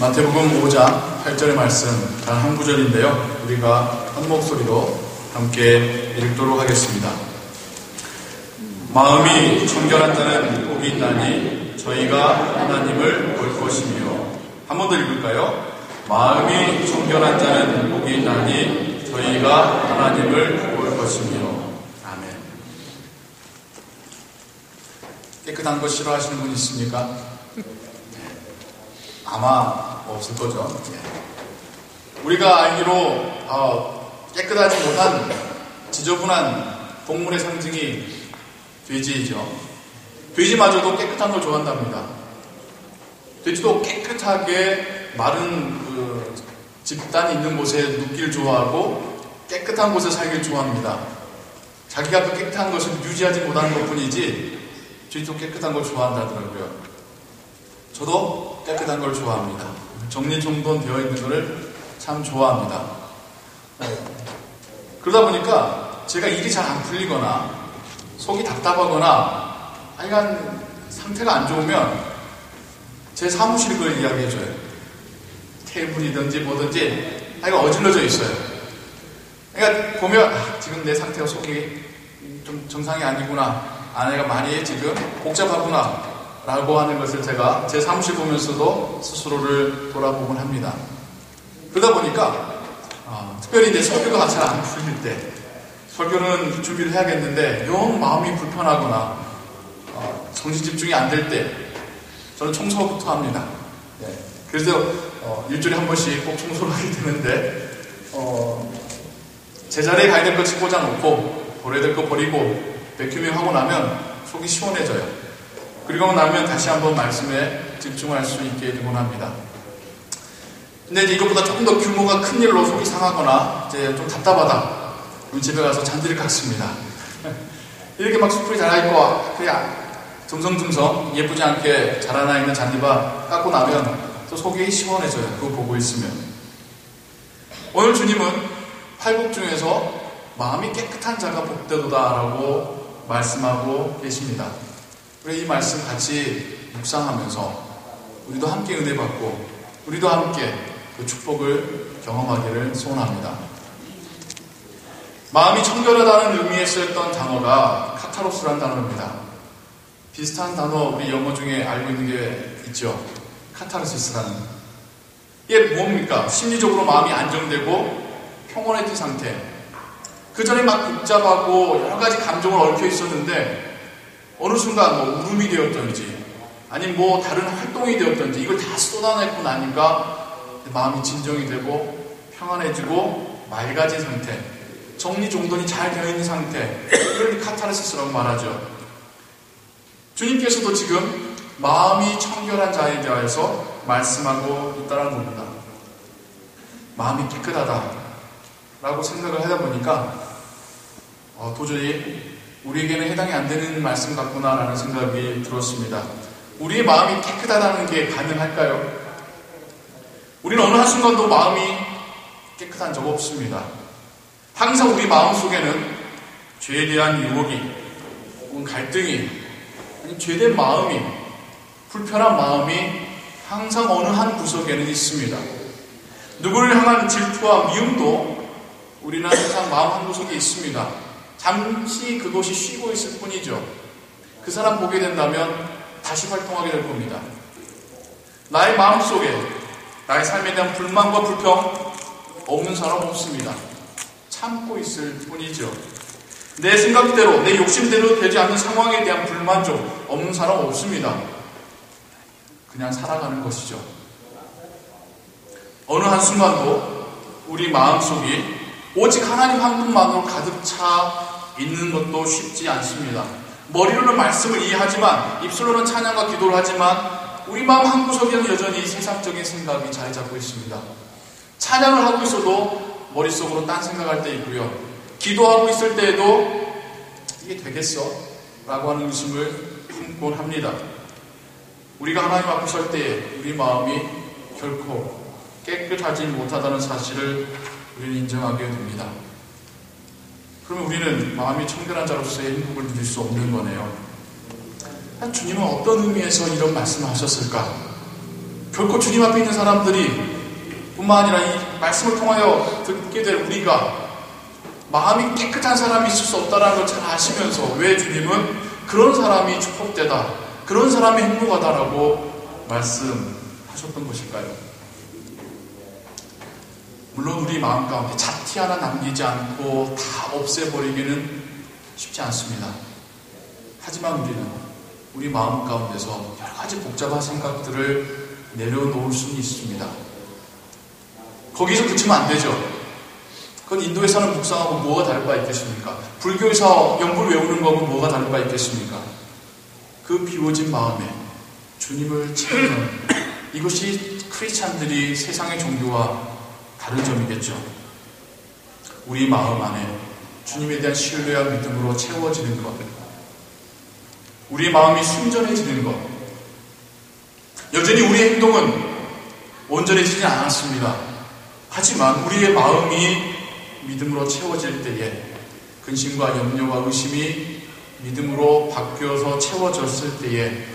마태복음 5장 8절의 말씀 단 한 구절인데요. 우리가 한 목소리로 함께 읽도록 하겠습니다. 마음이 청결한 자는 복이 있나니 저희가 하나님을 볼 것이며. 한 번 더 읽을까요? 마음이 청결한 자는 복이 있나니 저희가 하나님을 볼 것이며. 아멘. 깨끗한 거 싫어하시는 분 있습니까? 아마 없을 거죠. 우리가 알기로 깨끗하지 못한 지저분한 동물의 상징이 돼지이죠. 돼지마저도 깨끗한 걸 좋아한답니다. 돼지도 깨끗하게 마른 집단이 있는 곳에 눕기를 좋아하고 깨끗한 곳에 살기를 좋아합니다. 자기가 그 깨끗한 것을 유지하지 못하는 것뿐이지 돼지도 깨끗한 걸 좋아한다더라고요. 저도 깨끗한 걸 좋아합니다. 정리정돈 되어 있는 것을 참 좋아합니다. 그러다 보니까 제가 일이 잘 안 풀리거나 속이 답답하거나 하여간 상태가 안 좋으면 제 사무실이 그걸 이야기해줘요. 테이블이든지 뭐든지 하여간 어질러져 있어요. 그러니까 보면 지금 내 상태가 속이 좀 정상이 아니구나, 아내가 많이 지금 복잡하구나 라고 하는 것을 제가 제 사무실 보면서도 스스로를 돌아보곤 합니다. 그러다 보니까 특별히 내 설교가 잘 안 풀릴 때, 설교는 준비를 해야겠는데 영 마음이 불편하거나 정신 집중이 안 될 때 저는 청소부터 합니다. 그래서 일주일에 한 번씩 꼭 청소를 하게 되는데 제자리에 가야 될 거 꽂아 놓고 버려야 될 거 버리고 백큐밍 하고 나면 속이 시원해져요. 그리고 나면 다시 한번 말씀에 집중할 수 있게 되곤 합니다. 근데 이제 이것보다 조금 더 규모가 큰 일로 속이 상하거나 이제 좀 답답하다. 그럼 집에 가서 잔디를 깎습니다. 이렇게 막 숯불이 자라있고 그냥 듬성듬성 예쁘지 않게 자라나 있는 잔디밭 깎고 나면 또 속이 시원해져요. 그거 보고 있으면. 오늘 주님은 팔복 중에서 마음이 깨끗한 자가 복되도다라고 말씀하고 계십니다. 우리 이 말씀 같이 묵상하면서 우리도 함께 은혜 받고 우리도 함께 그 축복을 경험하기를 소원합니다. 마음이 청결하다는 의미에 쓰였던 단어가 카타로스라는 단어입니다. 비슷한 단어 우리 영어 중에 알고 있는 게 있죠. 카타르시스라는. 이게 뭡니까? 심리적으로 마음이 안정되고 평온해진 상태. 그 전에 막 복잡하고 여러 가지 감정을 얽혀 있었는데 어느 순간 뭐 울음이 되었던지 아니면 뭐 다른 활동이 되었던지 이걸 다 쏟아내고 나니까 마음이 진정이 되고 평안해지고 맑아진 상태, 정리정돈이 잘 되어 있는 상태, 이걸 카타르시스라고 말하죠. 주님께서도 지금 마음이 청결한 자에 대해서 말씀하고 있다는 겁니다. 마음이 깨끗하다라고 생각을 하다 보니까 도저히 우리에게는 해당이 안 되는 말씀 같구나라는 생각이 들었습니다. 우리의 마음이 깨끗하다는 게 가능할까요? 우리는 어느 한순간도 마음이 깨끗한 적 없습니다. 항상 우리 마음 속에는 죄에 대한 유혹이, 혹은 갈등이, 아니면 죄된 마음이, 불편한 마음이 항상 어느 한 구석에는 있습니다. 누구를 향한 질투와 미움도 우리는 항상 마음 한 구석에 있습니다. 잠시 그것이 쉬고 있을 뿐이죠. 그 사람 보게 된다면 다시 활동하게 될 겁니다. 나의 마음속에 나의 삶에 대한 불만과 불평 없는 사람 없습니다. 참고 있을 뿐이죠. 내 생각대로 내 욕심대로 되지 않는 상황에 대한 불만족 없는 사람 없습니다. 그냥 살아가는 것이죠. 어느 한순간도 우리 마음속이 오직 하나님 한 분만으로 가득 차 있는 것도 쉽지 않습니다. 머리로는 말씀을 이해하지만 입술로는 찬양과 기도를 하지만 우리 마음 한구석에는 여전히 세상적인 생각이 자리 잡고 있습니다. 찬양을 하고 있어도 머릿속으로 딴 생각할 때 있고요. 기도하고 있을 때에도 이게 되겠어? 라고 하는 의심을 품곤 합니다. 우리가 하나님 앞에 설 때에 우리 마음이 결코 깨끗하지 못하다는 사실을 우리는 인정하게 됩니다. 그러면 우리는 마음이 청결한 자로서의 행복을 누릴 수 없는 거네요. 주님은 어떤 의미에서 이런 말씀을 하셨을까? 결코 주님 앞에 있는 사람들이 뿐만 아니라 이 말씀을 통하여 듣게 될 우리가 마음이 깨끗한 사람이 있을 수 없다는 걸 잘 아시면서 왜 주님은 그런 사람이 축복되다, 그런 사람이 행복하다라고 말씀하셨던 것일까요? 물론 우리 마음 가운데 자티 하나 남기지 않고 다 없애버리기는 쉽지 않습니다. 하지만 우리는 우리 마음 가운데서 여러 가지 복잡한 생각들을 내려놓을 수는 있습니다. 거기서 그치면 안 되죠. 그건 인도에서는 묵상하고 뭐가 다를 바 있겠습니까? 불교에서 연불 외우는 거하고 뭐가 다를 바 있겠습니까? 그 비워진 마음에 주님을 찾는 이것이 크리스찬들이 세상의 종교와 다른 점이겠죠. 우리 마음 안에 주님에 대한 신뢰와 믿음으로 채워지는 것, 우리의 마음이 순전해지는 것. 여전히 우리의 행동은 온전해지지 않았습니다. 하지만 우리의 마음이 믿음으로 채워질 때에 근심과 염려와 의심이 믿음으로 바뀌어서 채워졌을 때에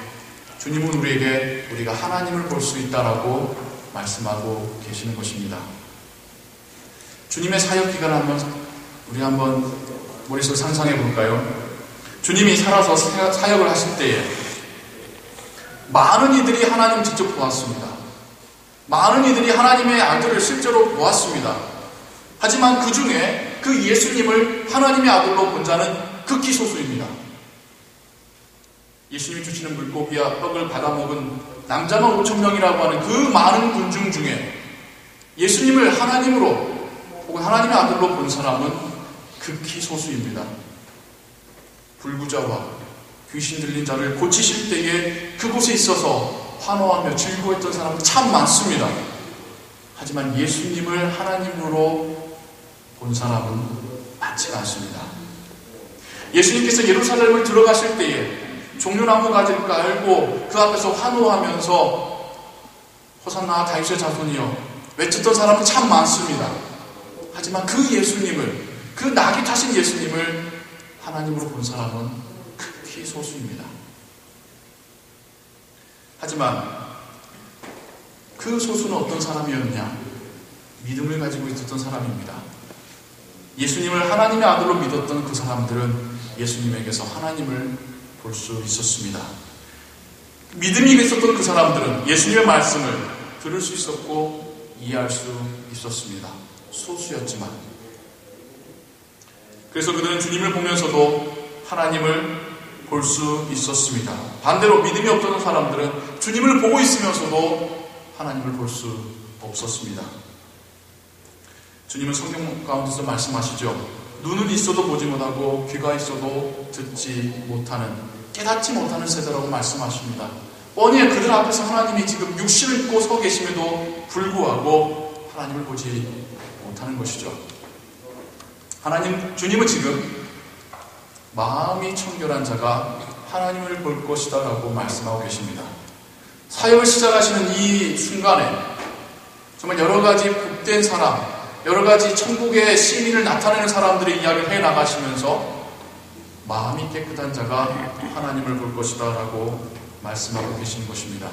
주님은 우리에게 우리가 하나님을 볼 수 있다라고 말씀하고 계시는 것입니다. 주님의 사역 기간을 우리 한번 머릿속에 상상해 볼까요? 주님이 살아서 사역을 하실 때에 많은 이들이 하나님을 직접 보았습니다. 많은 이들이 하나님의 아들을 실제로 보았습니다. 하지만 그 중에 그 예수님을 하나님의 아들로 본 자는 극히 소수입니다. 예수님이 주시는 물고기와 떡을 받아먹은 남자만 5,000명이라고 하는 그 많은 군중 중에 예수님을 하나님으로 혹은 하나님의 아들로 본 사람은 극히 소수입니다. 불구자와 귀신 들린 자를 고치실 때에 그곳에 있어서 환호하며 즐거워했던 사람은 참 많습니다. 하지만 예수님을 하나님으로 본 사람은 많지가 않습니다. 예수님께서 예루살렘을 들어가실 때에 종려나무 가지를 깔고 그 앞에서 환호하면서 호산나 다윗의 자손이여 외쳤던 사람은 참 많습니다. 하지만 그 예수님을, 그 낙이 타신 예수님을 하나님으로 본 사람은 극히 소수입니다. 하지만 그 소수는 어떤 사람이었냐? 믿음을 가지고 있었던 사람입니다. 예수님을 하나님의 아들로 믿었던 그 사람들은 예수님에게서 하나님을 볼 수 있었습니다. 믿음이 있었던 그 사람들은 예수님의 말씀을 들을 수 있었고 이해할 수 있었습니다. 소수였지만. 그래서 그들은 주님을 보면서도 하나님을 볼 수 있었습니다. 반대로 믿음이 없던 사람들은 주님을 보고 있으면서도 하나님을 볼 수 없었습니다. 주님은 성경 가운데서 말씀하시죠. 눈은 있어도 보지 못하고 귀가 있어도 듣지 못하는, 깨닫지 못하는 세대라고 말씀하십니다. 뻔히 그들 앞에서 하나님이 지금 육신을 입고 서 계심에도 불구하고 하나님을 보지 못하는 것이죠. 주님은 지금 마음이 청결한 자가 하나님을 볼 것이다 라고 말씀하고 계십니다. 사역을 시작하시는 이 순간에 정말 여러 가지 복된 사람, 여러 가지 천국의 시민을 나타내는 사람들의 이야기를 해나가시면서 마음이 깨끗한 자가 하나님을 볼 것이다 라고 말씀하고 계시는 것입니다.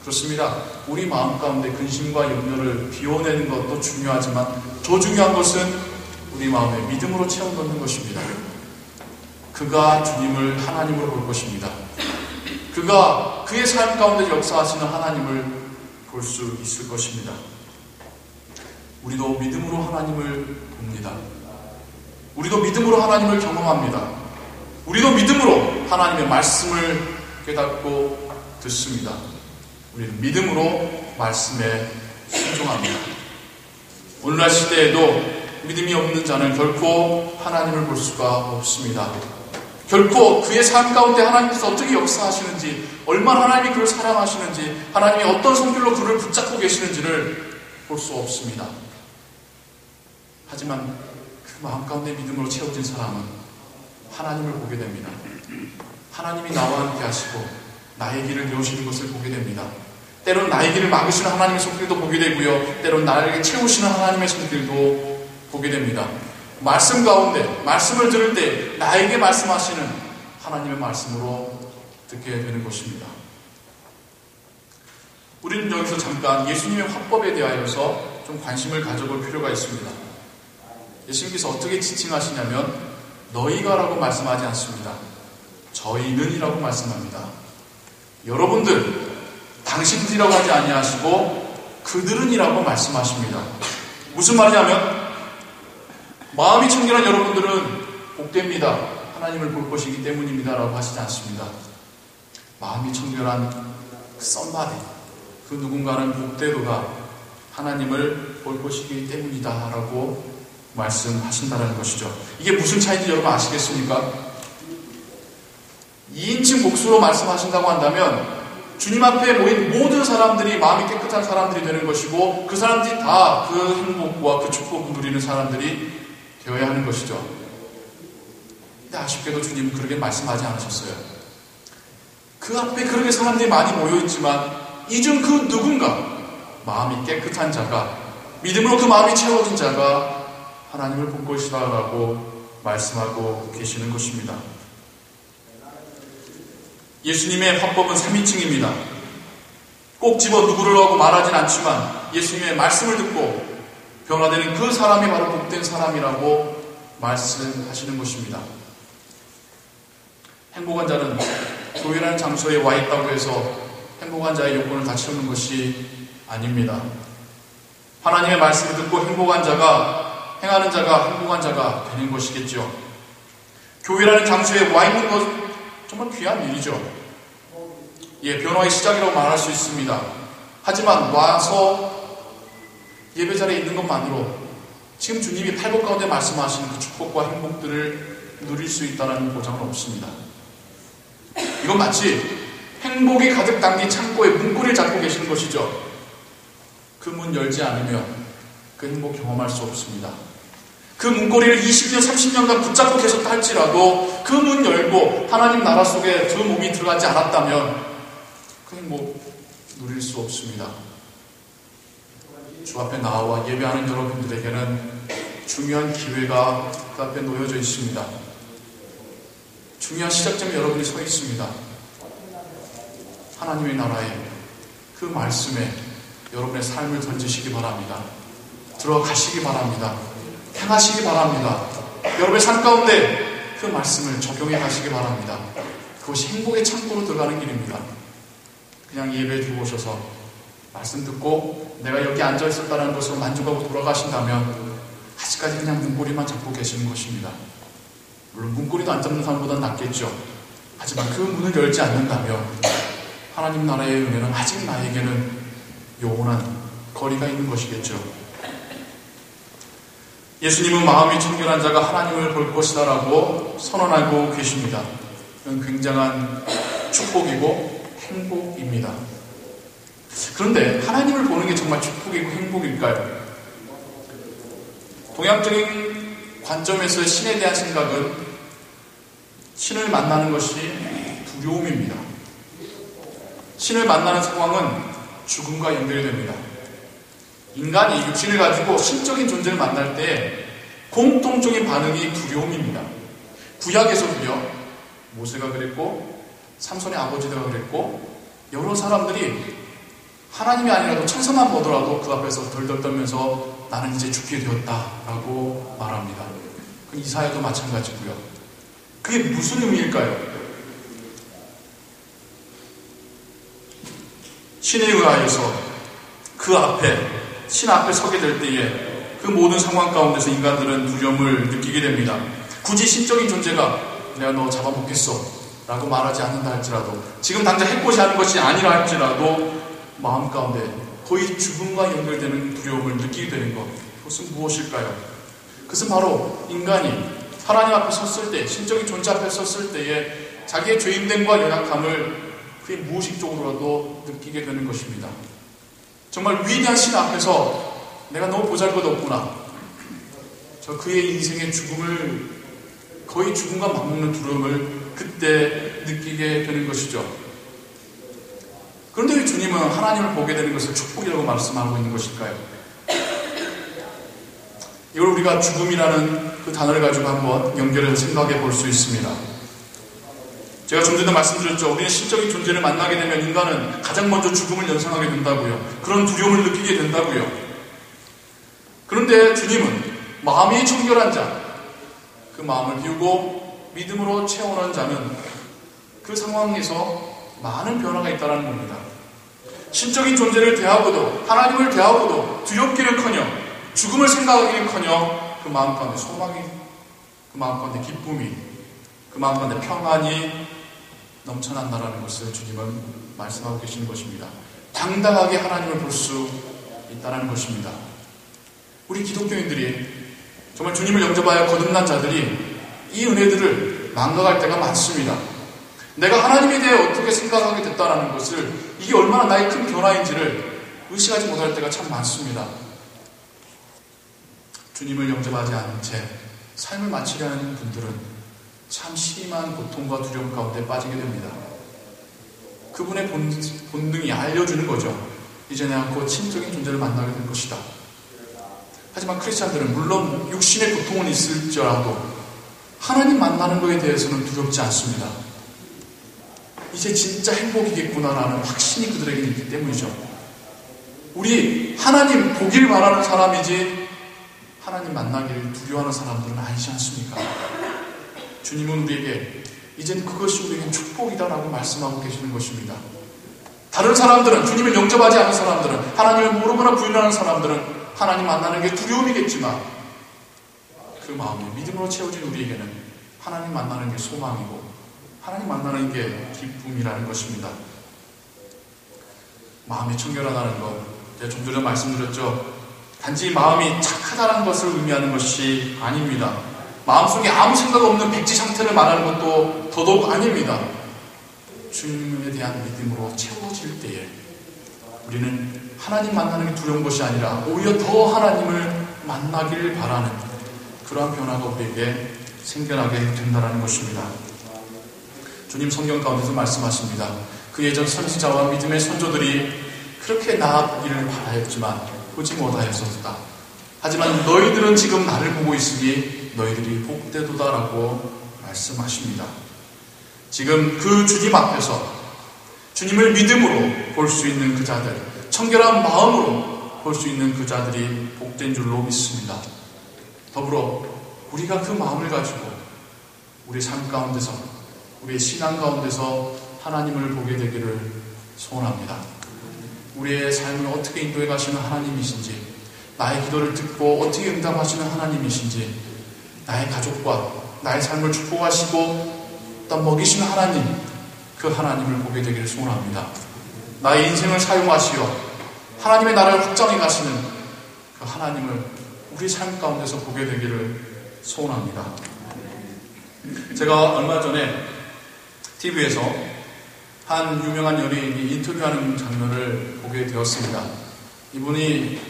그렇습니다. 우리 마음 가운데 근심과 염려를 비워내는 것도 중요하지만 더 중요한 것은 우리 마음에 믿음으로 채워넣는 것입니다. 그가 주님을 하나님으로 볼 것입니다. 그가 그의 삶 가운데 역사하시는 하나님을 볼 수 있을 것입니다. 우리도 믿음으로 하나님을 봅니다. 우리도 믿음으로 하나님을 경험합니다. 우리도 믿음으로 하나님의 말씀을 깨닫고 듣습니다. 우리는 믿음으로 말씀에 순종합니다. 오늘날 시대에도 믿음이 없는 자는 결코 하나님을 볼 수가 없습니다. 결코 그의 삶 가운데 하나님께서 어떻게 역사하시는지, 얼마나 하나님이 그를 사랑하시는지, 하나님이 어떤 성질로 그를 붙잡고 계시는지를 볼 수 없습니다. 하지만 그 마음 가운데 믿음으로 채워진 사람은 하나님을 보게 됩니다. 하나님이 나와 함께 하시고 나의 길을 여시는 것을 보게 됩니다. 때론 나의 길을 막으시는 하나님의 손길도 보게 되고요, 때론 나에게 채우시는 하나님의 손길도 보게 됩니다. 말씀 가운데 말씀을 들을 때 나에게 말씀하시는 하나님의 말씀으로 듣게 되는 것입니다. 우리는 여기서 잠깐 예수님의 화법에 대하여서 좀 관심을 가져볼 필요가 있습니다. 예수님께서 어떻게 지칭하시냐면 너희가라고 말씀하지 않습니다. 저희는이라고 말씀합니다. 여러분들, 당신들이라고 하지 아니하시고 그들은이라고 말씀하십니다. 무슨 말이냐면 마음이 청결한 여러분들은 복됩니다. 하나님을 볼 것이기 때문입니다. 라고 하시지 않습니다. 마음이 청결한 썸바디, 그 누군가는 복되도다. 하나님을 볼 것이기 때문이다. 라고 말씀하신다는 것이죠. 이게 무슨 차이인지 여러분 아시겠습니까? 2인칭 복수로 말씀하신다고 한다면 주님 앞에 모인 모든 사람들이 마음이 깨끗한 사람들이 되는 것이고 그 사람들이 다 그 행복과 그 축복을 누리는 사람들이 되어야 하는 것이죠. 근데 아쉽게도 주님은 그렇게 말씀하지 않으셨어요. 그 앞에 그렇게 사람들이 많이 모여있지만 이 중 그 누군가 마음이 깨끗한 자가, 믿음으로 그 마음이 채워진 자가 하나님을 볼 것이다 라고 말씀하고 계시는 것입니다. 예수님의 화법은 3인칭입니다. 꼭 집어 누구라고 말하진 않지만 예수님의 말씀을 듣고 변화되는 그 사람이 바로 복된 사람이라고 말씀하시는 것입니다. 행복한 자는 교회라는 장소에 와 있다고 해서 행복한 자의 요건을 다 채우는 것이 아닙니다. 하나님의 말씀을 듣고 행복한 자가, 행하는 자가 행복한 자가 되는 것이겠죠. 교회라는 장소에 와 있는 것 정말 귀한 일이죠. 변화의 시작이라고 말할 수 있습니다. 하지만 와서 예배 자리에 있는 것만으로 지금 주님이 팔복 가운데 말씀하시는 그 축복과 행복들을 누릴 수 있다는 보장은 없습니다. 이건 마치 행복이 가득 담긴 창고에 문고리를 잡고 계시는 것이죠. 그 문 열지 않으면 그 행복 경험할 수 없습니다. 그 문고리를 20년, 30년간 붙잡고 계셨다 할지라도 그 문 열고 하나님 나라 속에 그 몸이 들어가지 않았다면 그 행복 누릴 수 없습니다. 주 앞에 나와 예배하는 여러분들에게는 중요한 기회가 그 앞에 놓여져 있습니다. 중요한 시작점에 여러분이 서 있습니다. 하나님의 나라에 그 말씀에 여러분의 삶을 던지시기 바랍니다. 들어가시기 바랍니다. 행하시기 바랍니다. 여러분의 삶 가운데 그 말씀을 적용해 가시기 바랍니다. 그것이 행복의 창고로 들어가는 길입니다. 그냥 예배에 들어오셔서 말씀 듣고 내가 여기 앉아 있었다는 것으로 만족하고 돌아가신다면 아직까지 그냥 문고리만 잡고 계시는 것입니다. 물론 문고리도 안 잡는 사람보다는 낫겠죠. 하지만 그 문을 열지 않는다면 하나님 나라의 은혜는 아직 나에게는 영원한 거리가 있는 것이겠죠. 예수님은 마음이 청결한 자가 하나님을 볼 것이다 라고 선언하고 계십니다. 이건 굉장한 축복이고 행복입니다. 그런데 하나님을 보는 게 정말 축복이고 행복일까요? 동양적인 관점에서의 신에 대한 생각은 신을 만나는 것이 두려움입니다. 신을 만나는 상황은 죽음과 연결이 됩니다. 인간이 육신을 가지고 신적인 존재를 만날 때 공통적인 반응이 두려움입니다. 구약에서도요, 모세가 그랬고 삼손의 아버지가 그랬고 여러 사람들이 하나님이 아니라도 천사만 보더라도 그 앞에서 덜덜 떨면서 나는 이제 죽게 되었다라고 말합니다. 이사야도 마찬가지고요. 그게 무슨 의미일까요? 신에 의하여서 그 앞에, 신 앞에 서게 될 때에 그 모든 상황 가운데서 인간들은 두려움을 느끼게 됩니다. 굳이 신적인 존재가 내가 너 잡아먹겠어 라고 말하지 않는다 할지라도, 지금 당장 해코지 하는 것이 아니라 할지라도 마음 가운데 거의 죽음과 연결되는 두려움을 느끼게 되는 것, 그것은 무엇일까요? 그것은 바로 인간이 하나님 앞에 섰을 때, 신적인 존재 앞에 섰을 때에 자기의 죄인됨과 연약함을 그의 무의식적으로라도 느끼게 되는 것입니다. 정말 위대한 신 앞에서 내가 너무 보잘것없구나, 저 그의 인생의 죽음을, 거의 죽음과 맞먹는 두려움을 그때 느끼게 되는 것이죠. 그런데 왜 주님은 하나님을 보게 되는 것을 축복이라고 말씀하고 있는 것일까요? 이걸 우리가 죽음이라는 그 단어를 가지고 한번 연결해서 생각해 볼 수 있습니다. 제가 좀 전에 말씀드렸죠. 우리는 신적인 존재를 만나게 되면 인간은 가장 먼저 죽음을 연상하게 된다고요. 그런 두려움을 느끼게 된다고요. 그런데 주님은 마음이 청결한 자, 그 마음을 비우고 믿음으로 채워놓은 자는 그 상황에서 많은 변화가 있다는 겁니다. 신적인 존재를 대하고도 하나님을 대하고도 두렵기는커녕 죽음을 생각하기는커녕 그 마음 가운데 소망이, 그 마음 가운데 기쁨이, 그 마음 가운데 평안이 넘쳐난다라는 것을 주님은 말씀하고 계시는 것입니다. 당당하게 하나님을 볼 수 있다는 것입니다. 우리 기독교인들이 정말 주님을 영접하여 거듭난 자들이 이 은혜들을 망각할 때가 많습니다. 내가 하나님에 대해 어떻게 생각하게 됐다는 것을, 이게 얼마나 나의 큰 변화인지를 의식하지 못할 때가 참 많습니다. 주님을 영접하지 않은 채 삶을 마치려는 분들은 참 심한 고통과 두려움 가운데 빠지게 됩니다. 그분의 본능이 알려주는 거죠. 이제 내가 곧 신적인 존재를 만나게 될 것이다. 하지만 크리스찬들은 물론 육신의 고통은 있을지라도 하나님 만나는 것에 대해서는 두렵지 않습니다. 이제 진짜 행복이겠구나라는 확신이 그들에게 있기 때문이죠. 우리 하나님 보길 바라는 사람이지 하나님 만나기를 두려워하는 사람들은 아니지 않습니까? 주님은 우리에게 이젠 그것이 우리에게 축복이다라고 말씀하고 계시는 것입니다. 다른 사람들은, 주님을 영접하지 않은 사람들은, 하나님을 모르거나 부인하는 사람들은 하나님 만나는 게 두려움이겠지만 그 마음이 믿음으로 채워진 우리에게는 하나님 만나는 게 소망이고 하나님 만나는 게 기쁨이라는 것입니다. 마음이 청결하다는 것, 제가 좀 전에 말씀드렸죠. 단지 마음이 착하다는 것을 의미하는 것이 아닙니다. 마음속에 아무 생각 없는 백지 상태를 말하는 것도 더더욱 아닙니다. 주님에 대한 믿음으로 채워질 때에 우리는 하나님 만나는 게 두려운 것이 아니라 오히려 더 하나님을 만나길 바라는 그러한 변화가 우리에게 생겨나게 된다는 것입니다. 주님 성경 가운데서 말씀하십니다. 그 예전 선지자와 믿음의 선조들이 그렇게 나아가기를 바라였지만 보지 못하였었다. 하지만 너희들은 지금 나를 보고 있으니 너희들이 복되도다라고 말씀하십니다. 지금 그 주님 앞에서 주님을 믿음으로 볼 수 있는 그 자들, 청결한 마음으로 볼 수 있는 그 자들이 복된 줄로 믿습니다. 더불어 우리가 그 마음을 가지고 우리 삶 가운데서, 우리의 신앙 가운데서 하나님을 보게 되기를 소원합니다. 우리의 삶을 어떻게 인도해 가시는 하나님이신지, 나의 기도를 듣고 어떻게 응답하시는 하나님이신지, 나의 가족과 나의 삶을 축복하시고 또 먹이시는 하나님, 그 하나님을 보게 되기를 소원합니다. 나의 인생을 사용하시어 하나님의 나라를 확장해 가시는 그 하나님을 우리 삶 가운데서 보게 되기를 소원합니다. 제가 얼마 전에 TV에서 한 유명한 연예인이 인터뷰하는 장면을 보게 되었습니다. 이분이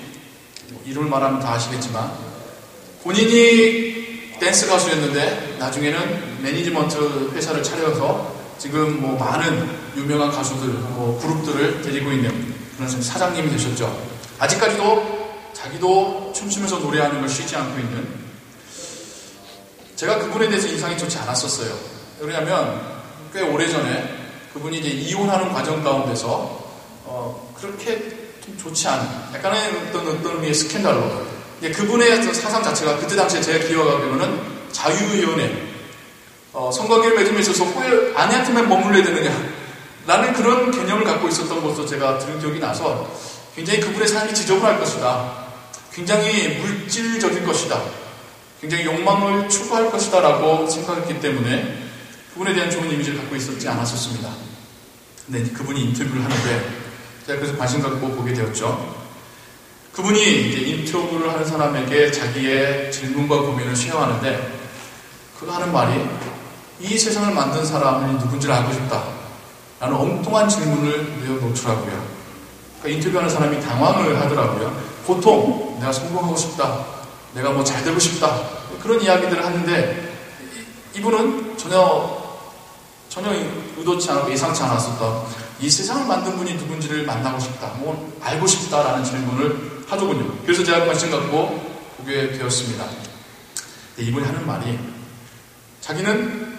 이름을 말하면 다 아시겠지만 본인이 댄스 가수였는데 나중에는 매니지먼트 회사를 차려서 지금 뭐 많은 유명한 가수들, 그룹들을 데리고 있는 그런 사장님이 되셨죠. 아직까지도 자기도 춤추면서 노래하는 걸 쉬지 않고 있는, 제가 그분에 대해서 인상이 좋지 않았었어요. 왜냐하면 꽤 오래전에 그분이 이제 이혼하는 과정 가운데서 그렇게 좀 좋지 않은 약간의 어떤 의미의 스캔들로, 그분의 어떤 사상 자체가 그때 당시에 제가 기억하기로는 자유연애, 성관계를 맺음에 있어서 아내한테만 머물러야 되느냐라는 그런 개념을 갖고 있었던 것도 제가 들은 기억이 나서 굉장히 그분의 삶이 지저분할 것이다, 굉장히 물질적인 것이다, 굉장히 욕망을 추구할 것이다 라고 생각했기 때문에 그분에 대한 좋은 이미지를 갖고 있었지 않았었습니다. 근데 그분이 인터뷰를 하는데 제가 그래서 관심 갖고 보게 되었죠. 그분이 이제 인터뷰를 하는 사람에게 자기의 질문과 고민을 쉐어하는데 그가 하는 말이 이 세상을 만든 사람이 누군지를 알고 싶다 라는 엉뚱한 질문을 내어놓더라고요. 그러니까 인터뷰하는 사람이 당황을 하더라고요. 보통 내가 성공하고 싶다, 내가 뭐 잘 되고 싶다, 그런 이야기들을 하는데 이분은 전혀 의도치 않고 예상치 않았었던 이 세상을 만든 분이 누군지를 만나고 싶다, 뭐 알고 싶다라는 질문을 하더군요. 그래서 제가 관심 갖고 보게 되었습니다. 이분이 하는 말이 자기는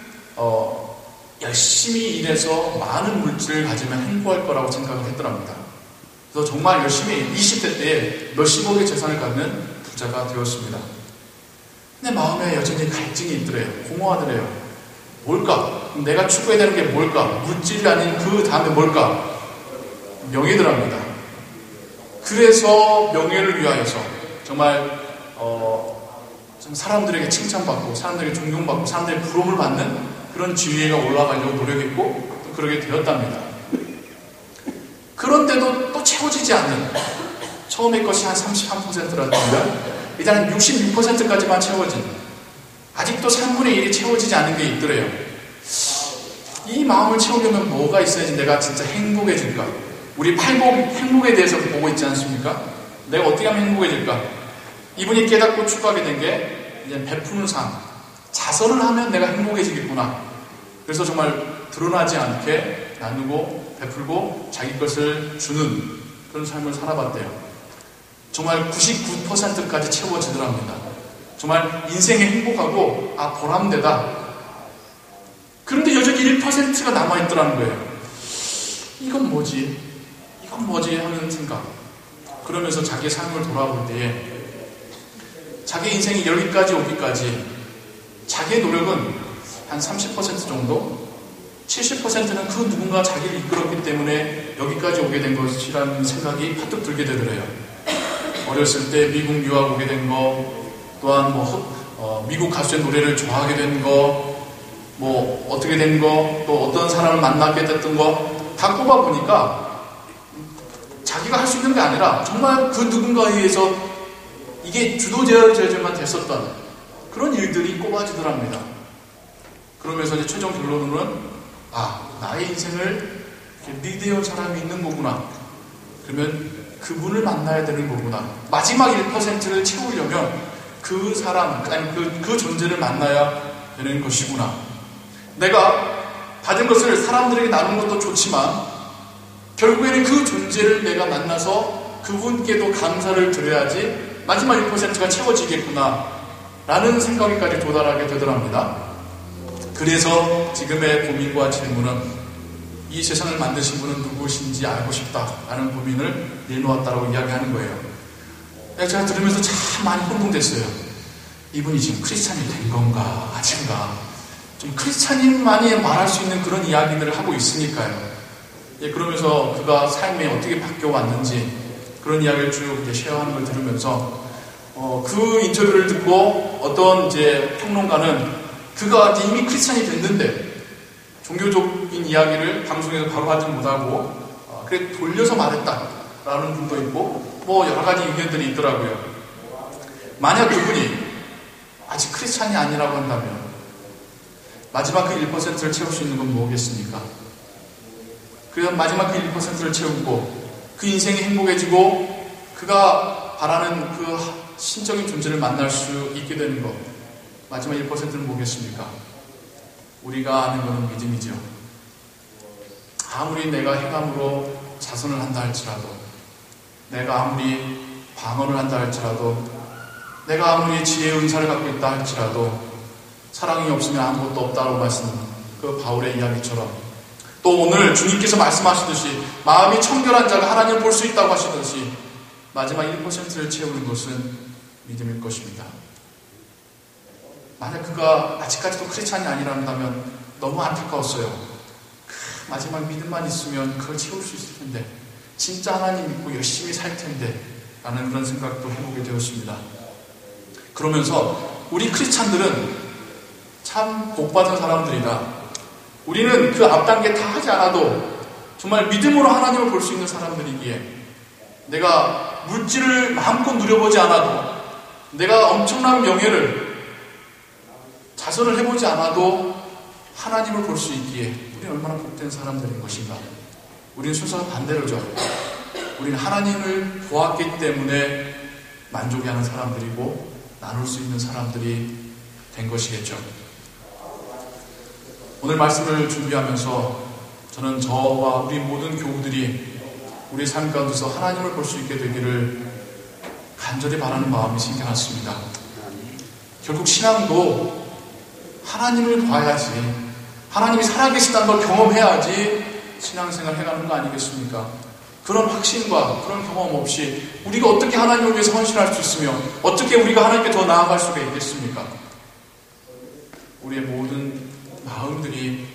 열심히 일해서 많은 물질을 가지면 행복할 거라고 생각을 했더랍니다. 그래서 정말 열심히 20대 때에 몇십억의 재산을 갖는 부자가 되었습니다. 근데 마음에 여전히 갈증이 있더래요. 공허하더래요. 뭘까? 내가 추구해야 되는 게 뭘까? 물질이 아닌 그 다음에 뭘까? 명예더랍니다. 그래서 명예를 위하여서 정말 사람들에게 칭찬받고 사람들에게 존경받고 사람들의 부러움을 받는 그런 지위가 올라가려고 노력했고 또 그러게 되었답니다. 그런데도 또 채워지지 않는, 처음에 것이 한 33%였다면 이제 한 66%까지만 채워진, 아직도 3분의 1이 채워지지 않는 게 있더래요. 이 마음을 채우려면 뭐가 있어야지 내가 진짜 행복해질까? 우리 행복에 대해서 보고 있지 않습니까? 내가 어떻게 하면 행복해질까? 이분이 깨닫고 추구하게 된 게 이제 베푸는 삶, 자선을 하면 내가 행복해지겠구나. 그래서 정말 드러나지 않게 나누고 베풀고 자기 것을 주는 그런 삶을 살아봤대요. 정말 99%까지 채워지더랍니다. 정말 인생에 행복하고 보람되다. 그런데 여전히 1%가 남아있더라는 거예요. 이건 뭐지 하는 생각. 그러면서 자기의 삶을 돌아볼 때에 자기 인생이 여기까지 오기까지 자기의 노력은 한 30% 정도, 70%는 그 누군가 자기를 이끌었기 때문에 여기까지 오게 된 것이라는 생각이 퍼뜩 들게 되더래요. 어렸을 때 미국 유학 오게 된 거, 또한 미국 가수의 노래를 좋아하게 된 거, 어떻게 된 거, 또 어떤 사람을 만나게 됐던 거 다 꼽아보니까 자기가 할 수 있는 게 아니라 정말 그 누군가에 의해서 이게 주도되어야만 됐었던 그런 일들이 꼽아지더랍니다. 그러면서 이제 최종 결론으로는 나의 인생을 리드해온 사람이 있는 거구나. 그러면 그분을 만나야 되는 거구나. 마지막 1%를 채우려면 그 사람, 그 존재를 만나야 되는 것이구나. 내가 받은 것을 사람들에게 나누는 것도 좋지만 결국에는 그 존재를 내가 만나서 그분께도 감사를 드려야지 마지막 1%가 채워지겠구나 라는 생각에까지 도달하게 되더랍니다. 그래서 지금의 고민과 질문은 이 세상을 만드신 분은 누구신지 알고 싶다라는 고민을 내놓았다고 이야기하는 거예요. 제가 들으면서 참 많이 혼동됐어요. 이분이 지금 크리스찬이 된 건가 아닌가, 좀 크리스찬인만이 말할 수 있는 그런 이야기들을 하고 있으니까요. 그러면서 그가 삶에 어떻게 바뀌어왔는지 그런 이야기를 쭉 쉐어하는 걸 들으면서 그 인터뷰를 듣고 어떤 이제 평론가는 그가 이미 크리스찬이 됐는데 종교적인 이야기를 방송에서 바로 하지 못하고 그래 돌려서 말했다라는 분도 있고 여러 가지 의견들이 있더라고요. 만약 그분이 아직 크리스찬이 아니라고 한다면 마지막 그 1%를 채울 수 있는 건 뭐겠습니까? 그래서 마지막 그 1%를 채우고 그 인생이 행복해지고 그가 바라는 그 신적인 존재를 만날 수 있게 되는 것, 마지막 1%는 뭐겠습니까? 우리가 아는 것은 믿음이죠. 아무리 내가 행함으로 자선을 한다 할지라도, 내가 아무리 방언을 한다 할지라도, 내가 아무리 지혜의 은사를 갖고 있다 할지라도 사랑이 없으면 아무것도 없다고 말씀하신 그 바울의 이야기처럼, 또 오늘 주님께서 말씀하시듯이 마음이 청결한 자가 하나님을 볼 수 있다고 하시듯이 마지막 1%를 채우는 것은 믿음일 것입니다. 만약 그가 아직까지도 크리스찬이 아니란다면 너무 안타까웠어요. 마지막 믿음만 있으면 그걸 채울 수 있을 텐데, 진짜 하나님 믿고 열심히 살 텐데 라는 그런 생각도 해보게 되었습니다. 그러면서 우리 크리스찬들은 참 복받은 사람들이다. 우리는 그 앞단계 다 하지 않아도 정말 믿음으로 하나님을 볼 수 있는 사람들이기에, 내가 물질을 마음껏 누려보지 않아도, 내가 엄청난 명예를 자선을 해보지 않아도 하나님을 볼 수 있기에 우리는 얼마나 복된 사람들인 것인가. 우리는 순서가 반대로죠. 우리는 하나님을 보았기 때문에 만족해하는 사람들이고 나눌 수 있는 사람들이 된 것이겠죠. 오늘 말씀을 준비하면서 저는 저와 우리 모든 교우들이 우리 삶 가운데서 하나님을 볼 수 있게 되기를 간절히 바라는 마음이 생겨났습니다. 결국 신앙도 하나님을 봐야지, 하나님이 살아계시다는 걸 경험해야지 신앙생활 해가는 거 아니겠습니까? 그런 확신과 그런 경험 없이 우리가 어떻게 하나님을 위해서 헌신할 수 있으며 어떻게 우리가 하나님께 더 나아갈 수가 있겠습니까? 우리의 모든 마음들이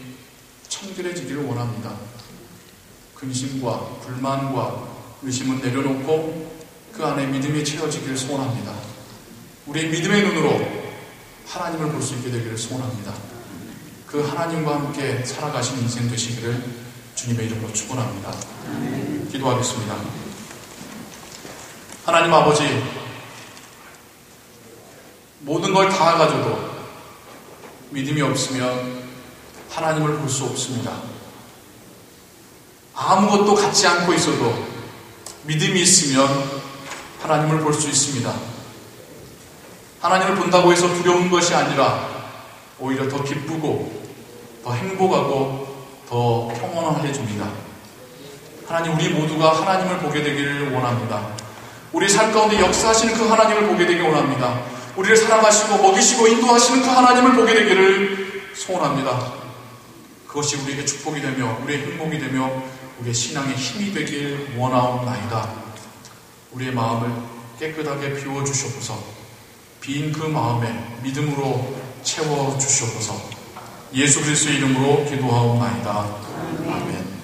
청결해지기를 원합니다. 근심과 불만과 의심은 내려놓고 그 안에 믿음이 채워지기를 소원합니다. 우리의 믿음의 눈으로 하나님을 볼 수 있게 되기를 소원합니다. 그 하나님과 함께 살아가신 인생 되시기를 주님의 이름으로 축원합니다. 기도하겠습니다. 하나님 아버지, 모든 걸 다 가져도 믿음이 없으면 하나님을 볼 수 없습니다. 아무것도 갖지 않고 있어도 믿음이 있으면 하나님을 볼 수 있습니다. 하나님을 본다고 해서 두려운 것이 아니라 오히려 더 기쁘고 더 행복하고 더 평온해 줍니다. 하나님, 우리 모두가 하나님을 보게 되기를 원합니다. 우리 삶 가운데 역사하시는 그 하나님을 보게 되기를 원합니다. 우리를 사랑하시고 먹이시고 인도하시는 그 하나님을 보게 되기를 소원합니다. 그것이 우리에게 축복이 되며 우리의 행복이 되며 우리의 신앙의 힘이 되길 원하옵나이다. 우리의 마음을 깨끗하게 비워주시옵소서. 빈 그 마음에 믿음으로 채워주시옵소서. 예수 그리스도의 이름으로 기도하옵나이다. 아멘.